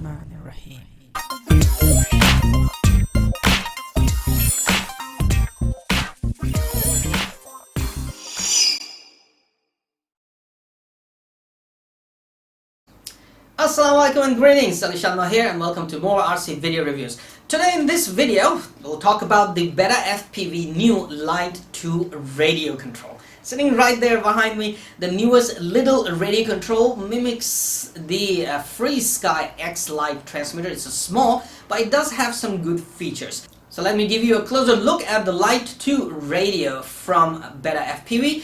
Bismillahirrahmanirrahim. Assalamualaikum and greetings, AliShanMao here and welcome to more RC video reviews. Today in this video, we'll talk about the BetaFPV new Lite 2 radio control. Sitting right there behind me, the newest little radio control mimics the FreeSky X Lite transmitter. It's a small, but it does have some good features. So let me give you a closer look at the Lite 2 radio from BetaFPV.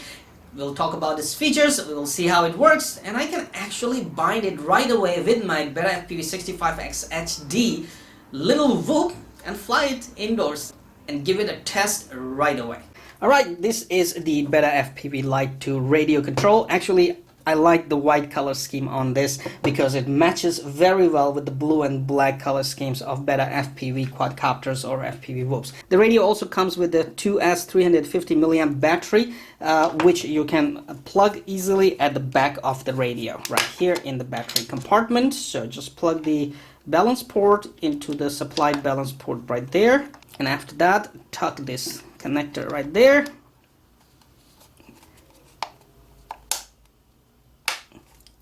We'll talk about its features, we'll see how it works, and I can actually bind it right away with my BetaFPV 65X HD little VOOP and fly it indoors and give it a test right away. Alright, this is the BetaFPV Lite 2 radio control. Actually, I like the white color scheme on this because it matches very well with the blue and black color schemes of BetaFPV quadcopters or FPV VOOPs. The radio also comes with the 2S 350 mAh battery, which you can plug easily at the back of the radio, right here in the battery compartment. So just plug the balance port into the supplied balance port right there, and after that tuck this connector right there.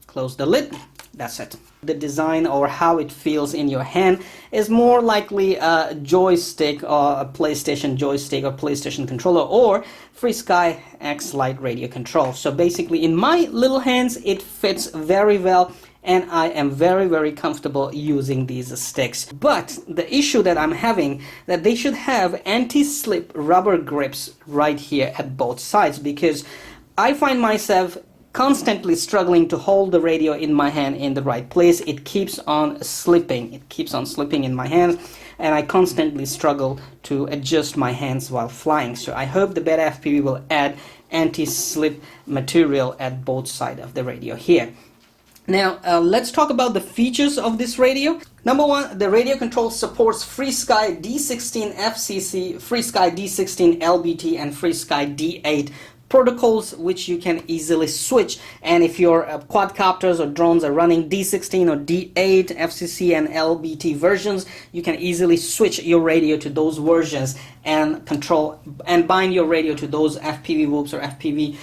Close the lid. That's it. The design or how it feels in your hand is more likely a joystick or a PlayStation joystick or PlayStation controller or FreeSky X Lite radio control. So basically in my little hands it fits very well and I am very comfortable using these sticks. But the issue that I'm having, that they should have anti-slip rubber grips right here at both sides, because I find myself constantly struggling to hold the radio in my hand in the right place. It keeps on slipping. It keeps on slipping in my hands, and I constantly struggle to adjust my hands while flying. So I hope the BetaFPV will add anti-slip material at both sides of the radio here. Now let's talk about the features of this radio. Number one, the radio control supports FreeSky D16 FCC, FreeSky D16 LBT, and FreeSky D8 protocols, which you can easily switch. And if your quadcopters or drones are running D16 or D8 FCC and LBT versions, you can easily switch your radio to those versions and control and bind your radio to those FPV VOOPs or FPV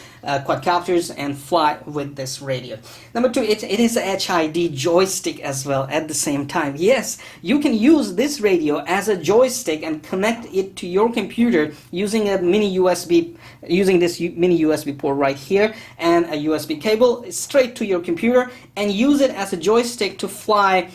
quadcopters and fly with this radio. Number two, it is a HID joystick as well at the same time. Yes, you can use this radio as a joystick and connect it to your computer using a mini USB, using this mini USB port right here and a USB cable straight to your computer, and use it as a joystick to fly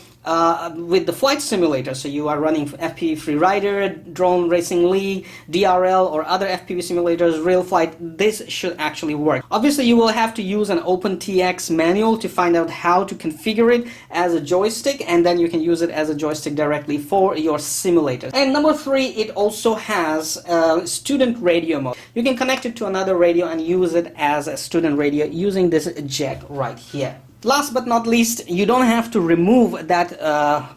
with the flight simulator. So you are running FPV Freerider, Drone Racing League, DRL, or other FPV simulators, real flight. This should actually work. Obviously you will have to use an OpenTX manual to find out how to configure it as a joystick, and then you can use it as a joystick directly for your simulator. And number three, it also has student radio mode. You can connect it to another radio and use it as a student radio using this jack right here. Last but not least, you don't have to remove that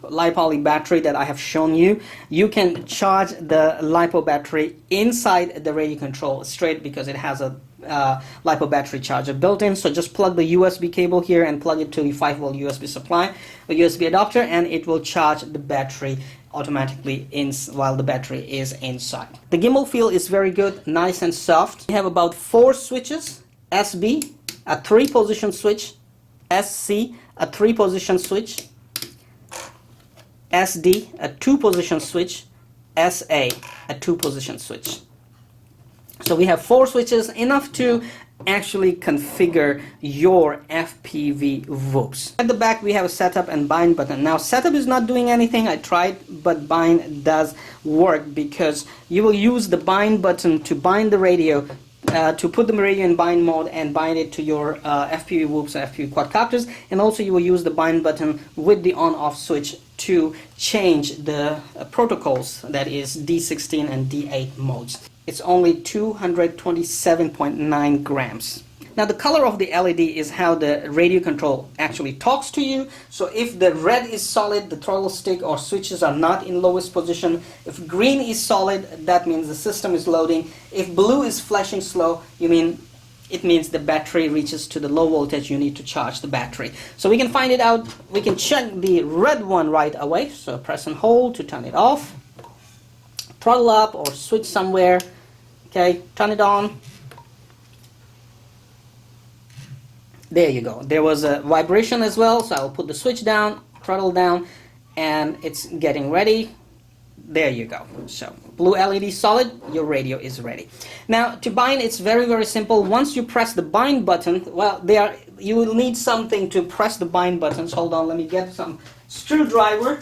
LiPo battery that I have shown you. You can charge the LiPo battery inside the radio control straight, because it has a LiPo battery charger built in. So just plug the USB cable here and plug it to the 5-volt USB supply, a USB adapter, and it will charge the battery automatically while the battery is inside. The gimbal feel is very good, nice and soft. We have about 4 switches: SB, a 3-position switch, SC, a 3-position switch, SD, a 2-position switch, SA, a 2-position switch. So we have 4 switches, enough to actually configure your FPV VOOPs. At the back we have a setup and bind button. Now setup is not doing anything, I tried, but bind does work, because you will use the bind button to bind the radio, to put the radio in bind mode and bind it to your FPV VOOPs and FPV quadcopters, and also you will use the bind button with the on-off switch to change the protocols, that is D16 and D8 modes. It's only 227.9 grams. Now the color of the LED is how the radio control actually talks to you. So if the red is solid, the throttle stick or switches are not in lowest position. If green is solid, that means the system is loading. If blue is flashing slow, you mean it means the battery reaches to the low voltage. You need to charge the battery. So we can find it out. We can check the red one right away. So press and hold to turn it off. Throttle up or switch somewhere. Okay, turn it on. There you go. There was a vibration as well, so I'll put the switch down, throttle down, and it's getting ready. There you go. So blue LED solid, your radio is ready. Now to bind, it's very, very simple. Once you press the bind button, well, you will need something to press the bind buttons. Hold on, let me get some screwdriver.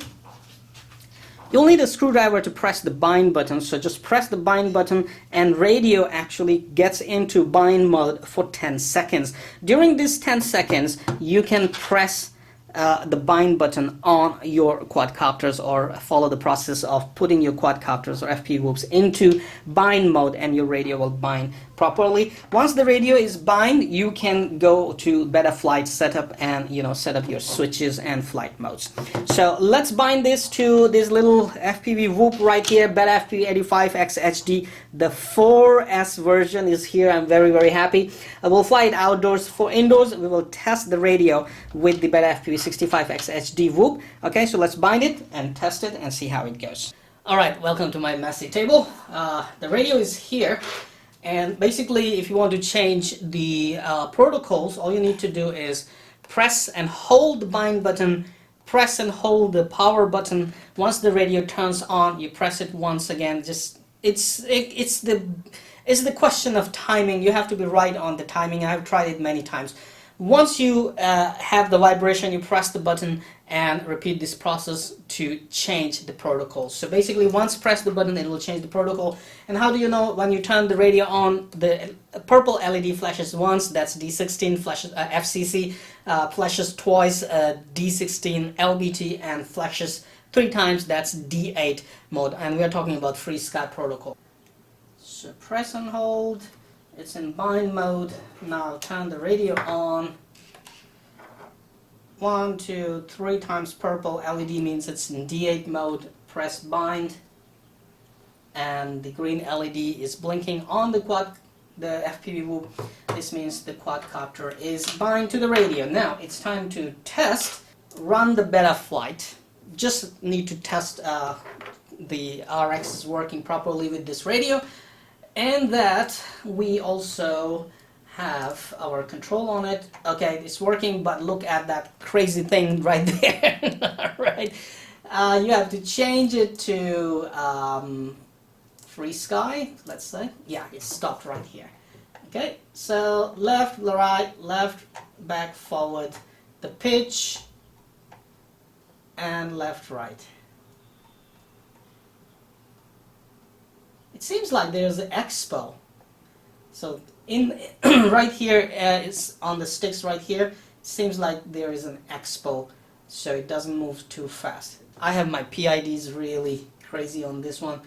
You'll need a screwdriver to press the bind button, so just press the bind button and radio actually gets into bind mode for 10 seconds. During this 10 seconds, you can press the bind button on your quadcopters or follow the process of putting your quadcopters or FPV whoops into bind mode and your radio will bind properly. Once the radio is bind, you can go to BetaFlight setup and set up your switches and flight modes. So let's bind this to this little FPV whoop right here, BetaFPV 85X HD. The 4S version is here. I'm very, very happy. We'll fly it outdoors. For indoors, we will test the radio with the BetaFPV 65X HD whoop. Okay, so let's bind it and test it and see how it goes. Alright, welcome to my messy table. The radio is here. And basically, if you want to change the protocols, all you need to do is press and hold the bind button, press and hold the power button. Once the radio turns on, you press it once again. It's the question of timing. You have to be right on the timing. I've tried it many times. Once you have the vibration, you press the button and repeat this process to change the protocol. So basically, once press the button, it will change the protocol. And how do you know when you turn the radio on? The purple LED flashes once, that's D16, flashes FCC, flashes twice, D16 LBT, and flashes 3 times, that's D8 mode. And we are talking about free sky protocol. So press and hold. It's in bind mode. Now turn the radio on. 1, 2, 3 times purple LED means it's in D8 mode. Press bind, and the green LED is blinking on the FPV whoop. This means the quadcopter is bind to the radio. Now it's time to test. Run the BetaFlight. Just need to test the RX is working properly with this radio. And that we also have our control on it. Okay, it's working, but look at that crazy thing right there. Right, you have to change it to free sky, let's say. Yeah, it stopped right here. Okay, so left, right, left, back, forward, the pitch, and left, right. It seems like there's an expo. So in right here is on the sticks right here. It seems like there is an expo, so it doesn't move too fast. I have my PIDs really crazy on this one.